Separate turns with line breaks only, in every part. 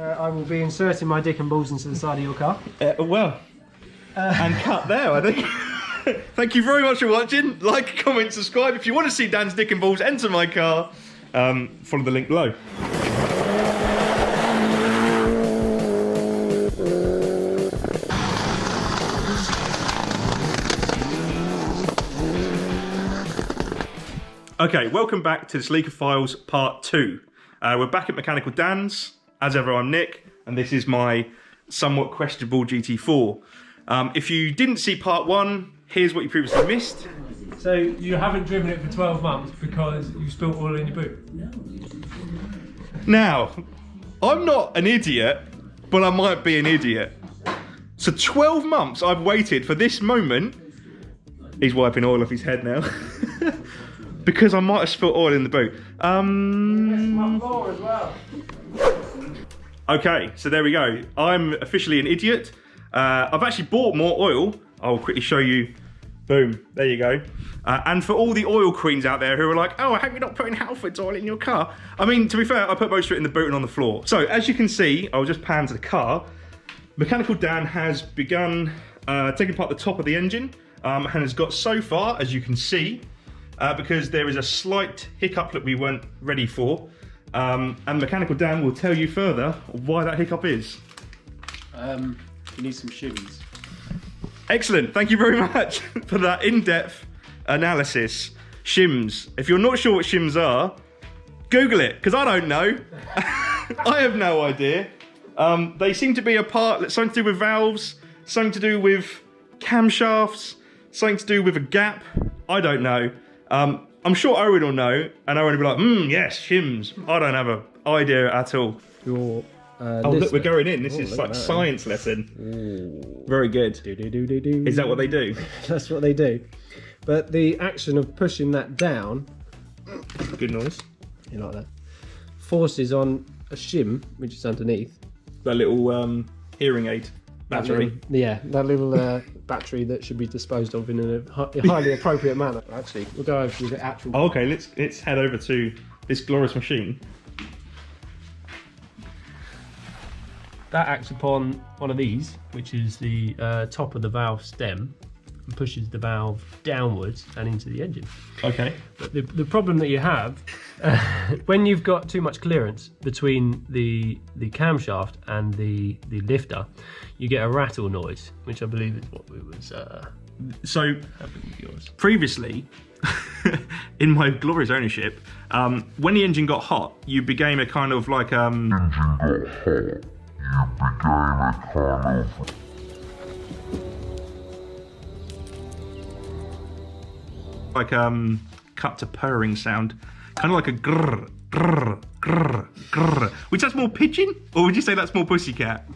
I will be inserting my dick and balls into the side of your car.
And cut there, I think. Thank you very much for watching. Like, comment, subscribe. If you want to see Dan's dick and balls enter my car, follow the link below. Okay, welcome back to the Celica Files Part 2. We're back at Mechanical Dan's. As ever, I'm Nick, and this is my somewhat questionable GT4. If you didn't see Part 1, here's what you previously missed.
So you haven't driven it for 12 months because you spilled oil in your boot?
Now, I'm not an idiot, but I might be an idiot. So 12 months I've waited for this moment. He's wiping oil off his head now. Because I might have spilled oil in the boot.
My floor as well.
Okay, so there we go. I'm officially an idiot. I've actually bought more oil. I'll quickly show you. Boom, there you go. And for all the oil queens out there who are like, oh, I hope you're not putting Halford's oil in your car. I mean, to be fair, I put most of it in the boot and on the floor. So as you can see, I'll just pan to the car. Mechanical Dan has begun taking apart the top of the engine and has got so far, as you can see, because there is a slight hiccup that we weren't ready for. And Mechanical Dan will tell you further why that hiccup is.
You need some shimmies.
Excellent, thank you very much for that in-depth analysis. Shims. If you're not sure what shims are, Google it, because I don't know. I have no idea. They seem to be a part, something to do with valves, something to do with camshafts, something to do with a gap. I don't know. I'm sure Owen will know, and Owen will be like, yes, shims. I don't have an idea at all.
Your
oh, look, we're going in. This is like science lesson. Ooh. Very good. Is that what they do?
That's what they do. But the action of pushing that down,
good noise.
You like that? Forces on a shim, which is underneath.
That little hearing aid battery.
That little battery that should be disposed of in a highly appropriate manner. Actually, we'll go over to the actual.
Oh, okay, let's head over to this glorious machine.
That acts upon one of these, which is the top of the valve stem, and pushes the valve downwards and into the engine. Okay. But the problem that you have, when you've got too much clearance between the camshaft and the lifter, you get a rattle noise, which I believe is what we was
so
having with yours.
Previously, in my glorious ownership, when the engine got hot, you became a kind of like cut to purring sound, kind of like a grrr, grrr, grrr, grrr. Which that's more pigeon, or would you say that's more pussycat?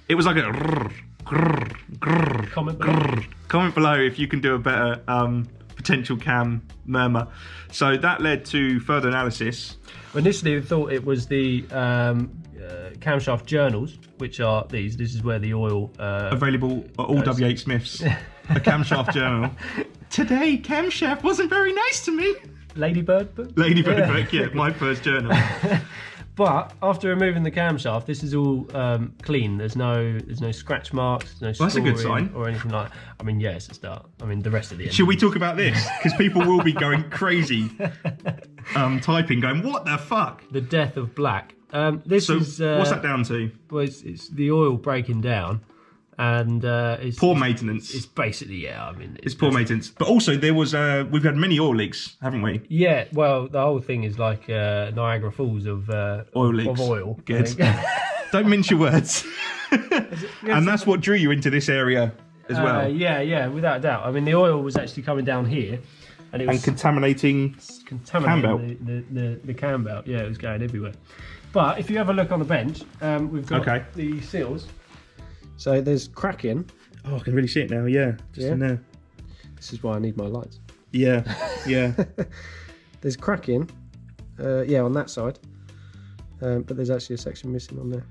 It was like a grrr, grrr, grrr. Comment below if you can do a better potential cam murmur. So that led to further analysis.
Initially, we thought it was the camshaft journals, which are these. This is where the oil
available at all W.H. Smiths. A camshaft journal. Today, camshaft wasn't very nice to me.
Ladybird book?
Ladybird book, yeah, my first journal.
But after removing the camshaft, this is all clean. There's no scratch marks, no
that's a good sign.
Or anything like that. I mean, yeah, it's a start. I mean, the rest of the engine.
Should we talk about this? Because people will be going crazy, typing, going, what the fuck?
The death of black. This is
what's that down to?
Well, it's the oil breaking down, and it's
poor maintenance.
It's basically, yeah. I mean,
it's poor maintenance. But also, there was we've had many oil leaks, haven't we?
Yeah. Well, the whole thing is like Niagara Falls of
oil leaks.
Of oil.
Good. Don't mince your words. And that's what drew you into this area as well.
Yeah, without a doubt. I mean, the oil was actually coming down here, and it was
contaminating cam belt.
The cam belt. Yeah, it was going everywhere. But if you have a look on the bench, we've got the seals. So there's cracking.
Oh, I can really see it now, yeah. Just in there.
This is why I need my lights.
Yeah.
There's cracking, on that side. But there's actually a section missing on there.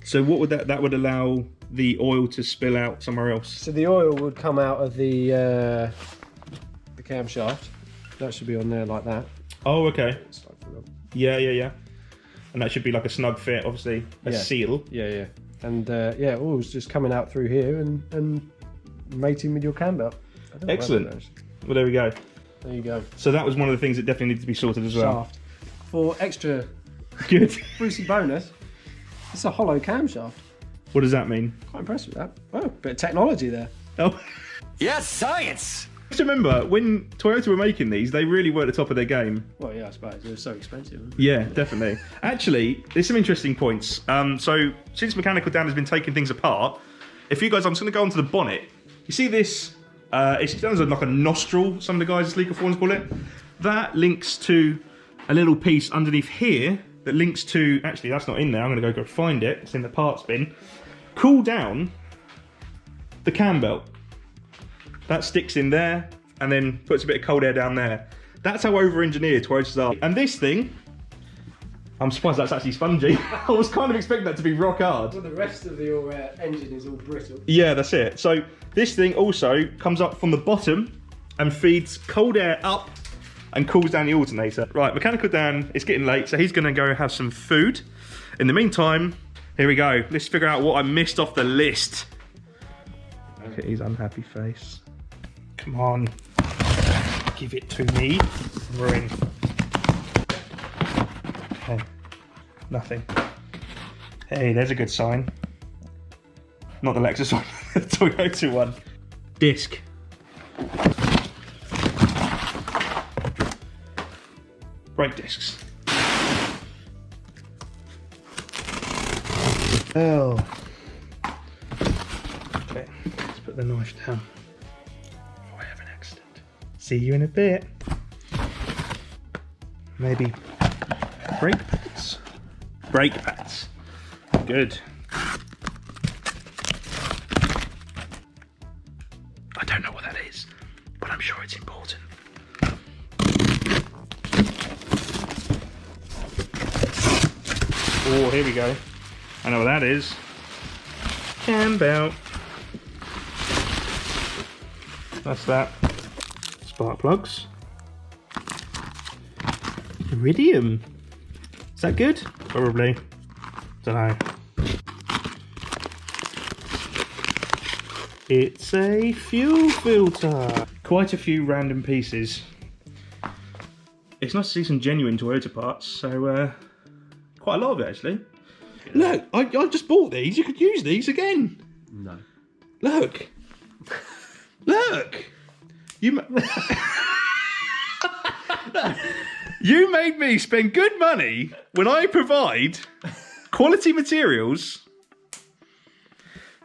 So what would that would allow the oil to spill out somewhere else?
So the oil would come out of the camshaft. That should be on there like that.
Oh, okay. Yeah. and that should be like a snug fit, obviously a seal.
Yeah. And yeah, all was just coming out through here and mating with your cam belt.
Excellent. Well, there we go.
There you go.
So that was one of the things that definitely needed to be sorted as well.
Shaft. For extra
good
Brucey bonus, it's a hollow camshaft.
What does that mean?
Quite impressed with that. Oh, bit of technology there.
Oh.
Yes, science!
Just remember, when Toyota were making these, they really were at the top of their game.
Well, yeah, I suppose. They were so expensive.
Yeah, definitely. Actually, there's some interesting points. So, since Mechanical Dan has been taking things apart, if you guys, I'm just going to go onto the bonnet. You see this? It sounds like a nostril, some of the guys at Celica Four call it. That links to a little piece underneath here that links to, actually that's not in there, I'm going to go find it, it's in the parts bin. Cool down the cam belt. That sticks in there and then puts a bit of cold air down there. That's how over-engineered Toyotas are. And this thing, I'm surprised that's actually spongy. I was kind of expecting that to be rock hard.
Well, the rest of your engine is all brittle.
Yeah, that's it. So this thing also comes up from the bottom and feeds cold air up and cools down the alternator. Right, Mechanical Dan, it's getting late, so he's gonna go have some food. In the meantime, here we go. Let's figure out what I missed off the list. Look at his unhappy face. Come on, give it to me. We're in. Okay, nothing. Hey, there's a good sign. Not the Lexus one, the Toyota one. Disc. Brake discs. Oh. Okay, let's put the knife down before I have an accident. See you in a bit. Maybe brake pads. Brake pads. Good. I don't know what that is, but I'm sure it's important. Oh, here we go. I know what that is. Cam belt. That's that. Spark plugs. Iridium. Is that good? Probably. Don't know. It's a fuel filter. Quite a few random pieces. It's nice to see some genuine Toyota parts, so quite a lot of it actually. Look, I just bought these. You could use these again.
No.
Look. Look. You You made me spend good money when I provide quality materials.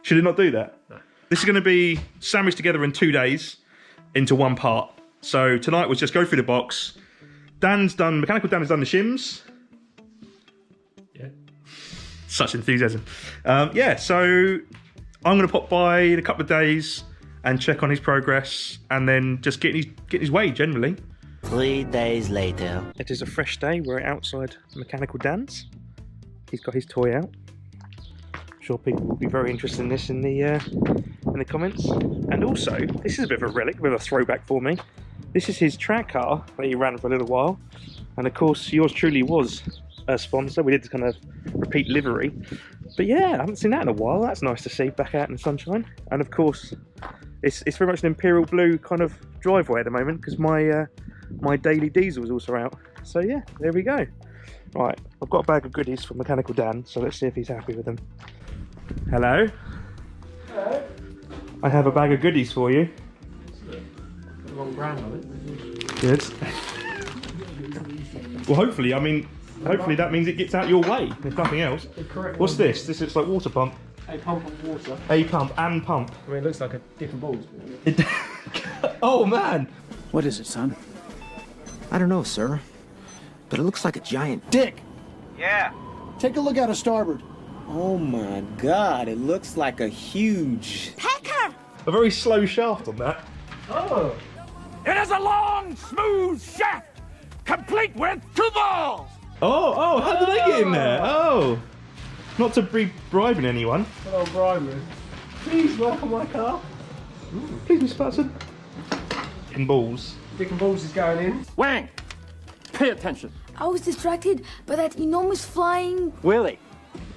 Should I not do that? No. This is going to be sandwiched together in 2 days into one part. So tonight was just go through the box. Mechanical Dan has done the shims.
Yeah.
Such enthusiasm. Yeah, so I'm going to pop by in a couple of days and check on his progress and then just get his way generally.
3 days later.
It is a fresh day. We're outside Mechanical Dan's. He's got his toy out. I'm sure people will be very interested in this in the comments. And also, this is a bit of a relic, a bit of a throwback for me. This is his track car that he ran for a little while. And of course, yours truly was a sponsor. We did this kind of repeat livery. But yeah, I haven't seen that in a while. That's nice to see back out in the sunshine. And of course, it's very much an imperial blue kind of driveway at the moment because my daily diesel is also out. So yeah, there we go. Right, I've got a bag of goodies from Mechanical Dan, so let's see if he's happy with them. Hello?
Hello?
I have a bag of goodies for you.
The wrong brand on it.
Good. Well, hopefully that means it gets out your way, if nothing else. What's this? This looks like water pump.
A pump of water.
A pump and pump.
I mean, it looks like a different balls.
Oh man!
What is it, son?
I don't know, sir. But it looks like a giant dick.
Yeah.
Take a look out of starboard.
Oh my god, it looks like a huge...
Pecker!
A very slow shaft on that.
Oh!
It is a long, smooth shaft, complete with 2 balls.
Oh, how did they get in there? Oh! Not to be bribing anyone.
Hello, bribery. Please work on my car.
Please, Mr. Patterson. In balls.
Dick and balls is going in.
Wang, pay attention.
I was distracted by that enormous flying...
Willie.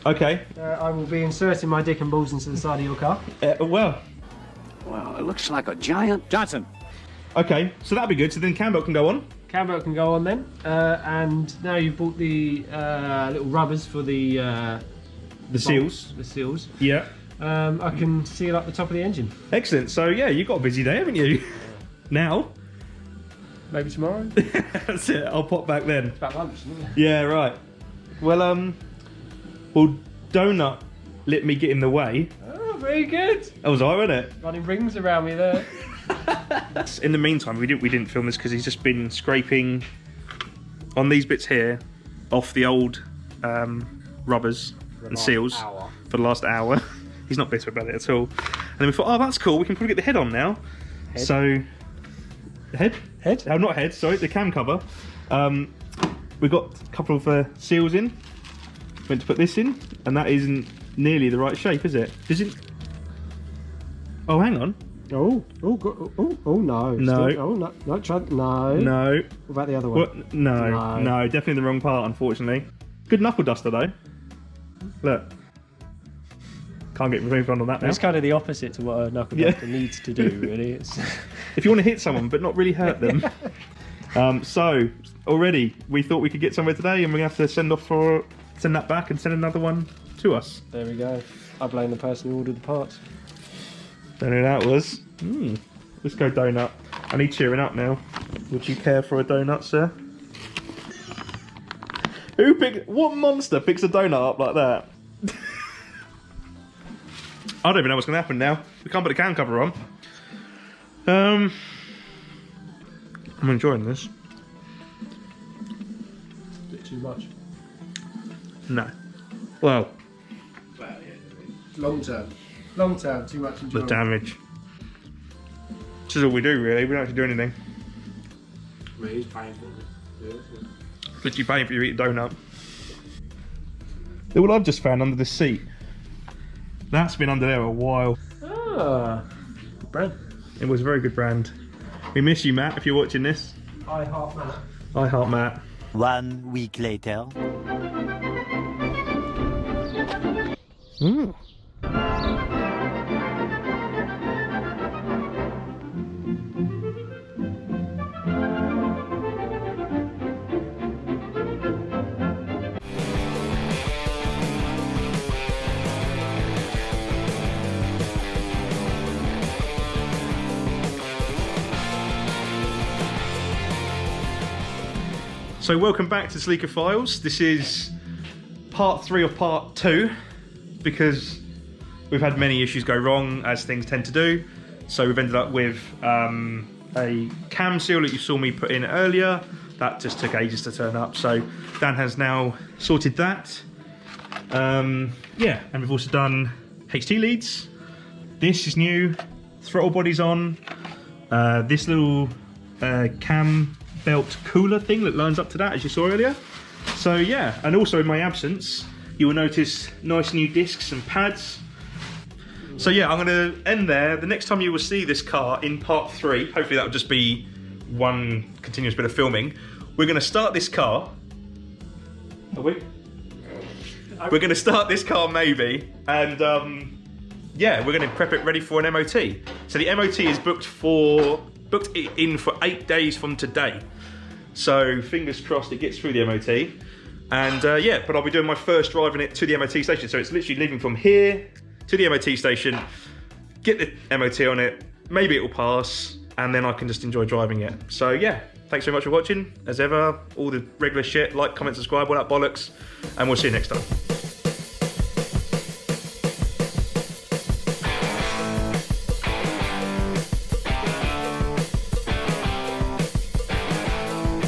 Okay.
I will be inserting my dick and balls into the side of your car.
Well,
It looks like a giant. Johnson.
okay, so that'll be good. So then Campbell can go on.
Campbell can go on then. And now you've bought the little rubbers for the
seals.
The seals.
Yeah.
I can seal up the top of the engine.
Excellent. So yeah, you've got a busy day, haven't you? Now.
Maybe tomorrow.
That's it. I'll pop back then.
It's about lunch, isn't it?
Yeah, right. Well, Donut let me get in the way.
Oh, very good.
That was alright, wasn't it?
Running rings around me there.
In the meantime, we didn't film this because he's just been scraping on these bits here off the old rubbers and seals for the last hour. He's not bitter about it at all. And then we thought, oh, that's cool. We can probably get the head on now.
Head?
So, head?
Head?
Oh, not head. Sorry, the cam cover. We got a couple of seals in. Went to put this in, and that isn't nearly the right shape, is it? Is it? Oh, hang on.
No.
No. No.
What about the other one?
What? No, definitely the wrong part, unfortunately. Good knuckle duster, though. Look. Can't get moved on that now.
It's kind of the opposite to what a knuckle duster needs to do, really. It's...
If you want to hit someone, but not really hurt them. So, already, we thought we could get somewhere today, and we're going to have to send that back and send another one to us.
There we go. I blame the person who ordered the parts.
Don't know who that was. Let's go donut. I need cheering up now. Would you care for a donut, sir? What monster picks a donut up like that? I don't even know what's going to happen now. We can't put the can cover on. I'm enjoying this.
A bit too much.
No. Well,
Long term, too much
the
enjoyment.
damage. This is all we do, really. We don't actually do anything.
He's paying for it.
Literally paying for you to eat a donut. Look what I've just found under the seat. That's been under there a while.
Ah, good brand.
It was a very good brand. We miss you, Matt, if you're watching this.
I heart Matt.
I heart Matt.
1 week later.
So welcome back to Celica Files. This is part 3 of part 2 because we've had many issues go wrong, as things tend to do. So we've ended up with a cam seal that you saw me put in earlier. That just took ages to turn up. So Dan has now sorted that. Yeah, and we've also done HT leads. This is new. Throttle body's on. This little cam belt cooler thing that lines up to that, as you saw earlier. So yeah, and also in my absence, you will notice nice new discs and pads. So yeah, I'm going to end there. The next time you will see this car in part 3, hopefully that will just be one continuous bit of filming. We're going to start this car. Are we? We're going to start this car maybe, and yeah, we're going to prep it ready for an MOT. So the MOT is booked in for 8 days from today. So fingers crossed it gets through the MOT. And yeah, but I'll be doing my first drive in it to the MOT station. So it's literally leaving from here to the MOT station, get the MOT on it, maybe it will pass, and then I can just enjoy driving it. So yeah, thanks very much for watching. As ever, all the regular shit, like, comment, subscribe, all that bollocks, and we'll see you next time.